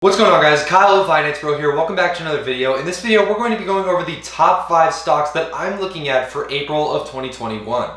What's going on, guys? Kyle, Finance Bro here. Welcome back to another video. In this video, we're going to be going over the top 5 stocks that I'm looking at for April of 2021.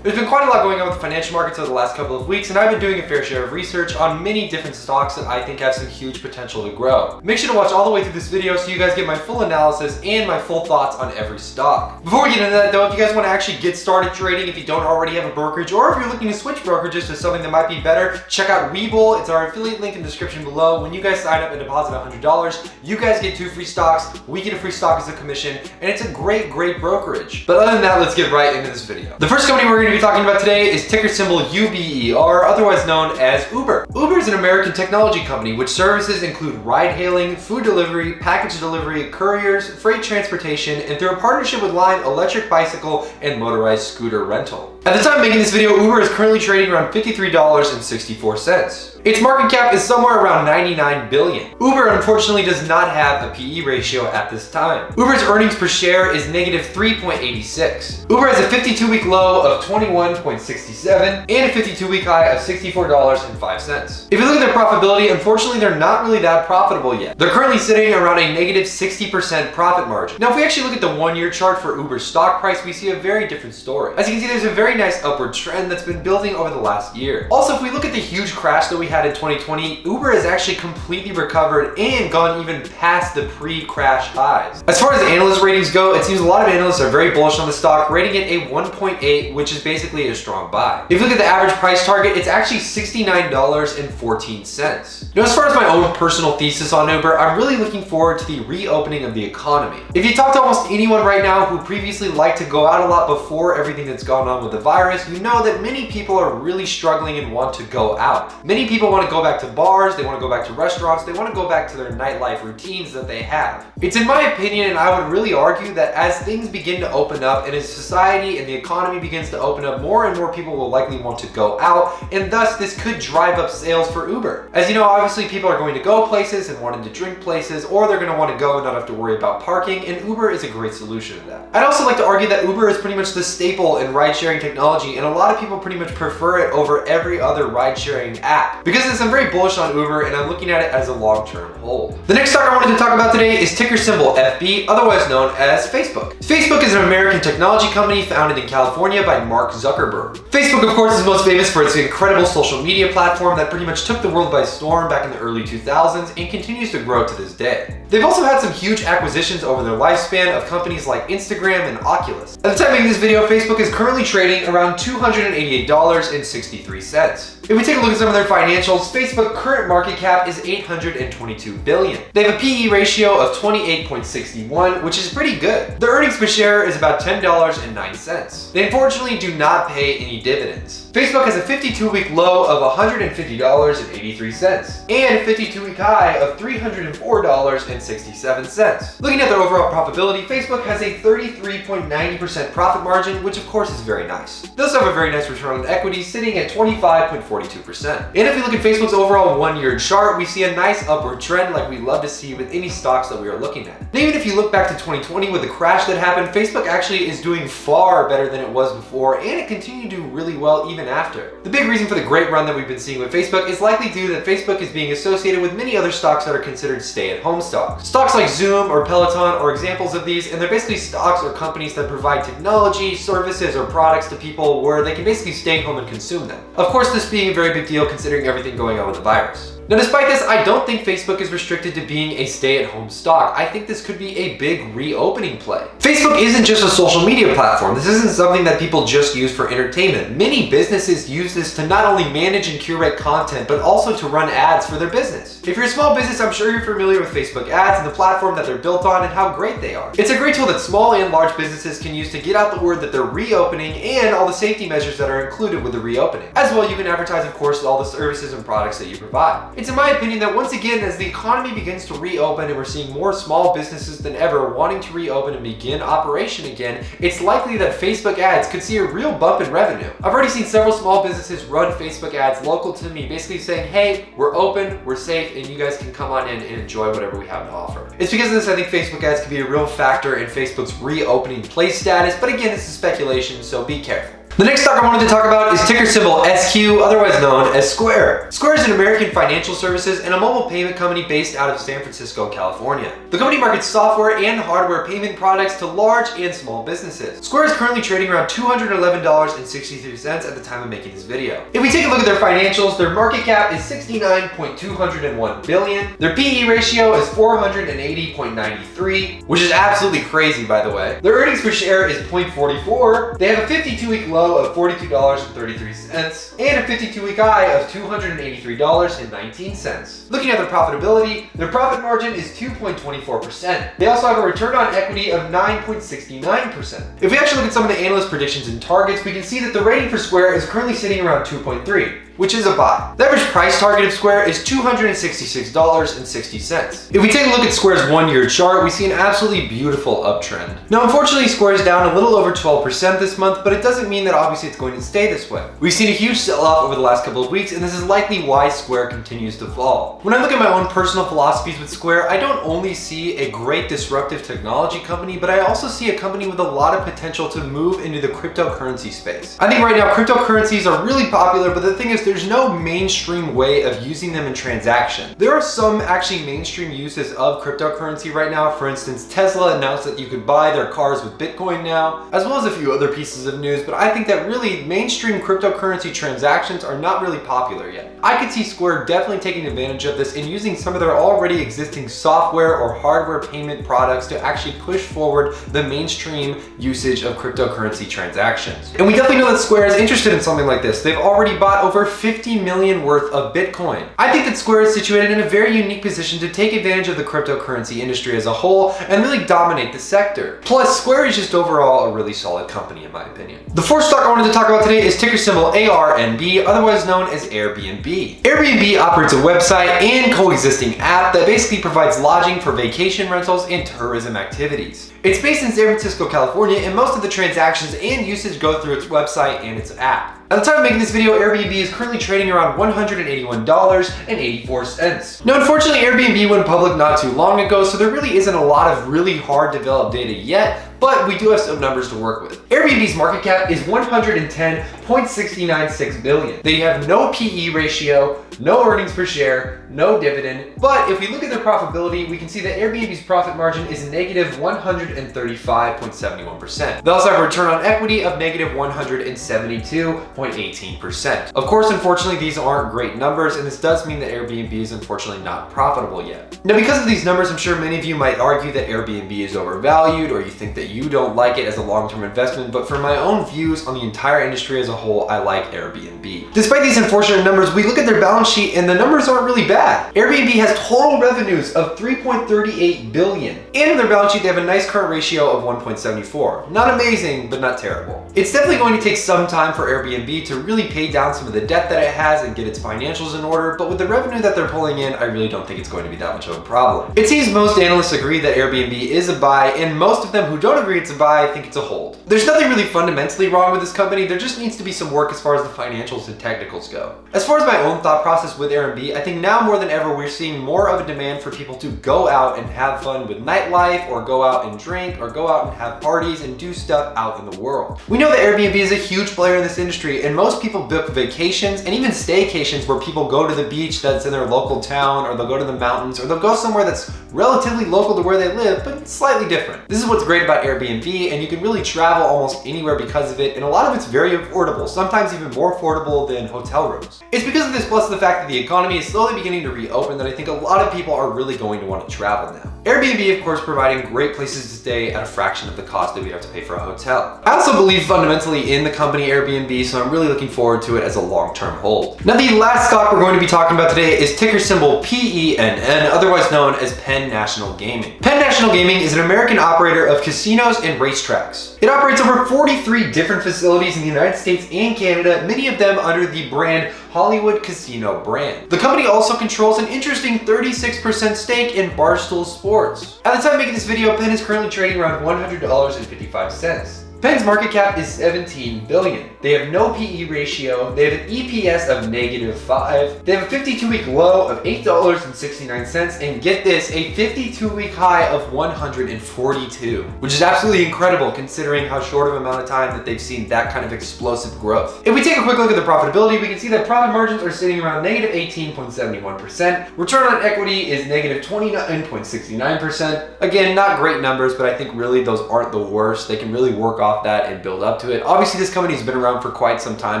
There's been quite a lot going on with the financial markets over the last couple of weeks, and I've been doing a fair share of research on many different stocks that I think have some huge potential to grow. Make sure to watch all the way through this video so you guys get my full analysis and my full thoughts on every stock. Before we get into that though, if you guys want to actually get started trading, if you don't already have a brokerage, or if you're looking to switch brokerages to something that might be better, check out WeBull. It's our affiliate link in the description below. When you guys sign up and deposit $100, you guys get 2 free stocks, we get a free stock as a commission, and it's a great brokerage. But other than that, let's get right into this video. The first company we're going to be talking about today is ticker symbol UBER, otherwise known as Uber. Uber is an American technology company which services include ride-hailing, food delivery, package delivery, couriers, freight transportation, and through a partnership with Lime, electric bicycle and motorized scooter rental. At the time of making this video, Uber is currently trading around $53.64. Its market cap is somewhere around $99 billion. Uber unfortunately does not have a PE ratio at this time. Uber's earnings per share is negative 3.86. Uber has a 52-week low of 21.67 and a 52-week high of $64.05. If you look at their profitability, unfortunately they're not really that profitable yet. They're currently sitting around a negative 60% profit margin. Now if we actually look at the 1-year chart for Uber's stock price, we see a very different story. As you can see, there's a very nice upward trend that's been building over the last year. Also, if we look at the huge crash that we had in 2020, Uber has actually completely recovered and gone even past the pre-crash highs. As far as analyst ratings go, it seems a lot of analysts are very bullish on the stock, rating it a 1.8, which is basically a strong buy. If you look at the average price target, it's actually $69.14. Now, as far as my own personal thesis on Uber, I'm really looking forward to the reopening of the economy. If you talk to almost anyone right now who previously liked to go out a lot before everything that's gone on with the virus, you know that many people are really struggling and want to go out. Many people want to go back to bars, they want to go back to restaurants, they want to go back to their nightlife routines that they have. It's in my opinion, and I would really argue that as things begin to open up and as society and the economy begins to open up, more and more people will likely want to go out, and thus this could drive up sales for Uber. As you know, obviously people are going to go places and wanting to drink places, or they're going to want to go and not have to worry about parking, and Uber is a great solution to that. I'd also like to argue that Uber is pretty much the staple in ride-sharing technology, and a lot of people pretty much prefer it over every other ride-sharing app. Because of this, I'm very bullish on Uber, and I'm looking at it as a long-term hold. The next stock I wanted to talk about today is ticker symbol FB, otherwise known as Facebook. Facebook is an American technology company founded in California by Mark Zuckerberg. Facebook, of course, is most famous for its incredible social media platform that pretty much took the world by storm back in the early 2000s and continues to grow to this day. They've also had some huge acquisitions over their lifespan of companies like Instagram and Oculus. At the time of making this video, Facebook is currently trading around $288.63. If we take a look at some of their financials, Facebook's current market cap is $822 billion. They have a PE ratio of 28.61, which is pretty good. Their earnings per share is about $10.09. They unfortunately do not pay any dividends. Facebook has a 52-week low of $150.83 and a 52-week high of $304.67. Looking at their overall profitability, Facebook has a 33.90% profit margin, which of course is very nice. They also have a very nice return on equity, sitting at 25.42%. And if we look at Facebook's overall 1-year chart, we see a nice upward trend like we love to see with any stocks that we are looking at. Now, even if you look back to 2020 with the crash that happened, Facebook actually is doing far better than it was before, and it continued to do really well even after. The big reason for the great run that we've been seeing with Facebook is likely due that Facebook is being associated with many other stocks that are considered stay-at-home stocks. Stocks like Zoom or Peloton are examples of these, and they're basically stocks or companies that provide technology, services, or products to people where they can basically stay home and consume them. Of course, this being a very big deal considering everything going on with the virus. Now, despite this, I don't think Facebook is restricted to being a stay-at-home stock. I think this could be a big reopening play. Facebook isn't just a social media platform. This isn't something that people just use for entertainment. Many businesses use this to not only manage and curate content, but also to run ads for their business. If you're a small business, I'm sure you're familiar with Facebook ads and the platform that they're built on and how great they are. It's a great tool that small and large businesses can use to get out the word that they're reopening and all the safety measures that are included with the reopening. As well, you can advertise, of course, all the services and products that you provide. It's in my opinion that once again, as the economy begins to reopen and we're seeing more small businesses than ever wanting to reopen and begin operation again, it's likely that Facebook ads could see a real bump in revenue. I've already seen several small businesses run Facebook ads local to me, basically saying, hey, we're open, we're safe, and you guys can come on in and enjoy whatever we have to offer. It's because of this I think Facebook ads could be a real factor in Facebook's reopening play status, but again, this is speculation, so be careful. The next stock I wanted to talk about is ticker symbol SQ, otherwise known as Square. Square is an American financial services and a mobile payment company based out of San Francisco, California. The company markets software and hardware payment products to large and small businesses. Square is currently trading around $211.63 at the time of making this video. If we take a look at their financials, their market cap is $69.201 billion. Their PE ratio is 480.93, which is absolutely crazy, by the way. Their earnings per share is 0.44. They have a 52-week low of $42.33 and a 52-week high of $283.19. Looking at their profitability, their profit margin is 2.24%. They also have a return on equity of 9.69%. If we actually look at some of the analyst predictions and targets, we can see that the rating for Square is currently sitting around 2.3. which is a buy. The average price target of Square is $266.60. If we take a look at Square's 1-year chart, we see an absolutely beautiful uptrend. Now, unfortunately, Square is down a little over 12% this month, but it doesn't mean that obviously it's going to stay this way. We've seen a huge sell-off over the last couple of weeks, and this is likely why Square continues to fall. When I look at my own personal philosophies with Square, I don't only see a great disruptive technology company, but I also see a company with a lot of potential to move into the cryptocurrency space. I think right now cryptocurrencies are really popular, but the thing is there's no mainstream way of using them in transaction. There are some actually mainstream uses of cryptocurrency right now. For instance, Tesla announced that you could buy their cars with Bitcoin now, as well as a few other pieces of news, but I think that really mainstream cryptocurrency transactions are not really popular yet. I could see Square definitely taking advantage of this and using some of their already existing software or hardware payment products to actually push forward the mainstream usage of cryptocurrency transactions. And we definitely know that Square is interested in something like this. They've already bought over 50 million worth of Bitcoin. I think that Square is situated in a very unique position to take advantage of the cryptocurrency industry as a whole and really dominate the sector. Plus, Square is just overall a really solid company in my opinion. The fourth stock I wanted to talk about today is ticker symbol ARNB, otherwise known as Airbnb. Airbnb operates a website and coexisting app that basically provides lodging for vacation rentals and tourism activities. It's based in San Francisco, California, and most of the transactions and usage go through its website and its app. At the time of making this video, Airbnb is currently trading around $181.84. Now, unfortunately, Airbnb went public not too long ago, so there really isn't a lot of really hard developed data yet, but we do have some numbers to work with. Airbnb's market cap is $110.696 billion. They have no PE ratio, no earnings per share, no dividend, but if we look at their profitability, we can see that Airbnb's profit margin is negative 135.71%. They also have a return on equity of negative 172.18%. Of course, unfortunately, these aren't great numbers, and this does mean that Airbnb is unfortunately not profitable yet. Now, because of these numbers, I'm sure many of you might argue that Airbnb is overvalued, or you think that you don't like it as a long-term investment, but for my own views on the entire industry as a whole, I like Airbnb. Despite these unfortunate numbers, we look at their balance sheet and the numbers aren't really bad. Airbnb has total revenues of $3.38 billion. And in their balance sheet, they have a nice current ratio of 1.74. Not amazing, but not terrible. It's definitely going to take some time for Airbnb to really pay down some of the debt that it has and get its financials in order, but with the revenue that they're pulling in, I really don't think it's going to be that much of a problem. It seems most analysts agree that Airbnb is a buy, and most of them who don't agree it's a buy think it's a hold. There's nothing really fundamentally wrong with this company, there just needs to be some work as far as the financials and technicals go. As far as my own thought process with Airbnb, I think now more than ever we're seeing more of a demand for people to go out and have fun with nightlife, or go out and drink, or go out and have parties and do stuff out in the world. We know that Airbnb is a huge player in this industry, and most people book vacations and even staycations where people go to the beach that's in their local town, or they'll go to the mountains, or they'll go somewhere that's relatively local to where they live, but slightly different. This is what's great about Airbnb, and you can really travel almost anywhere because of it, and a lot of it's very affordable, sometimes even more affordable than hotel rooms. It's because of this, plus the fact that the economy is slowly beginning to reopen, that I think a lot of people are really going to want to travel now. Airbnb, of course, providing great places to stay at a fraction of the cost that we have to pay for a hotel. I also believe fundamentally in the company Airbnb, so I'm really looking forward to it as a long-term hold. Now, the last stock we're going to be talking about today is ticker symbol PENN, otherwise known as Penn National Gaming. Penn National Gaming is an American operator of casinos and racetracks. It operates over 43 different facilities in the United States and Canada, many of them under the brand Hollywood Casino brand. The company also controls an interesting 36% stake in Barstool Sports. At the time of making this video, Penn is currently trading around $100.55. Penn's market cap is 17 billion. They have no PE ratio. They have an EPS of -5. They have a 52-week low of $8.69, and get this, a 52-week high of 142, which is absolutely incredible considering how short of amount of time that they've seen that kind of explosive growth. If we take a quick look at the profitability, we can see that profit margins are sitting around -18.71%. Return on equity is -29.69%. Again, not great numbers, but I think really those aren't the worst. They can really work off that and build up to it. Obviously, this company's been around for quite some time,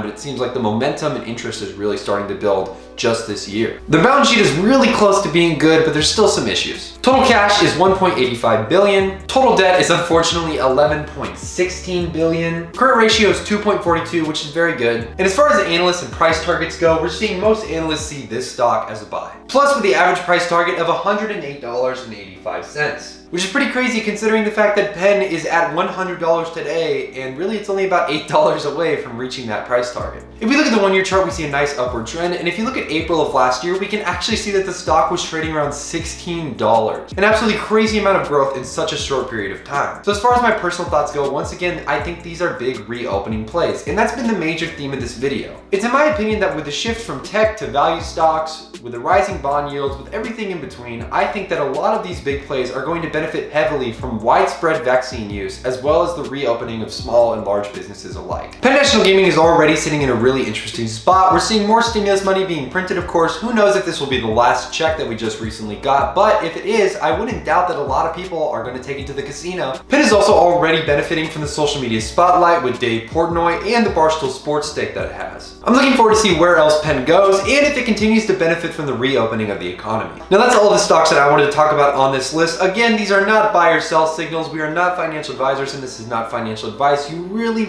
but it seems like the momentum and interest is really starting to build just this year. The balance sheet is really close to being good, but there's still some issues. Total cash is 1.85 billion. Total debt is unfortunately 11.16 billion. Current ratio is 2.42, which is very good. And as far as the analysts and price targets go, we're seeing most analysts see this stock as a buy. Plus, with the average price target of $108.85. Which is pretty crazy considering the fact that Penn is at $100 today, and really it's only about $8 away from reaching that price target. If we look at the one-year chart, we see a nice upward trend, and if you look at April of last year, we can actually see that the stock was trading around $16. An absolutely crazy amount of growth in such a short period of time. So as far as my personal thoughts go, once again, I think these are big reopening plays, and that's been the major theme of this video. It's in my opinion that with the shift from tech to value stocks, with the rising bond yields, with everything in between, I think that a lot of these big plays are going to benefit heavily from widespread vaccine use, as well as the reopening of small and large businesses alike. Penn National Gaming is already sitting in a really interesting spot. We're seeing more stimulus money being printed, of course. Who knows if this will be the last check that we just recently got, but if it is, I wouldn't doubt that a lot of people are going to take it to the casino. Penn is also already benefiting from the social media spotlight with Dave Portnoy and the Barstool Sports stake that it has. I'm looking forward to see where else Penn goes and if it continues to benefit from the reopening of the economy. Now that's all the stocks that I wanted to talk about on this list. Again, these are not buy or sell signals. We are not financial advisors, and this is not financial advice. You really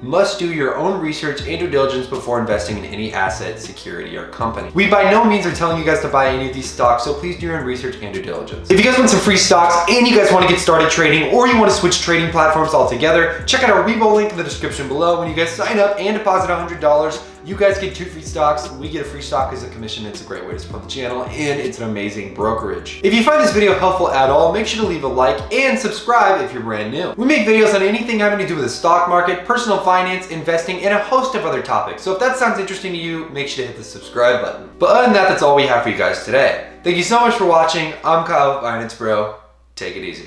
must do your own research and due diligence before investing in any asset, security, or company. We by no means are telling you guys to buy any of these stocks, so please do your own research and due diligence. If you guys want some free stocks and you guys want to get started trading, or you want to switch trading platforms altogether, check out our WeBull link in the description below. When you guys sign up and deposit $100, you guys get 2 free stocks. We get a free stock as a commission. It's a great way to support the channel, and it's an amazing brokerage. If you find this video helpful at all, make sure to leave a like and subscribe if you're brand new. We make videos on anything having to do with the stock market, personal finance, investing, and a host of other topics. So if that sounds interesting to you, make sure to hit the subscribe button. But other than that, that's all we have for you guys today. Thank you so much for watching. I'm Kyle, Finance Bro. Take it easy.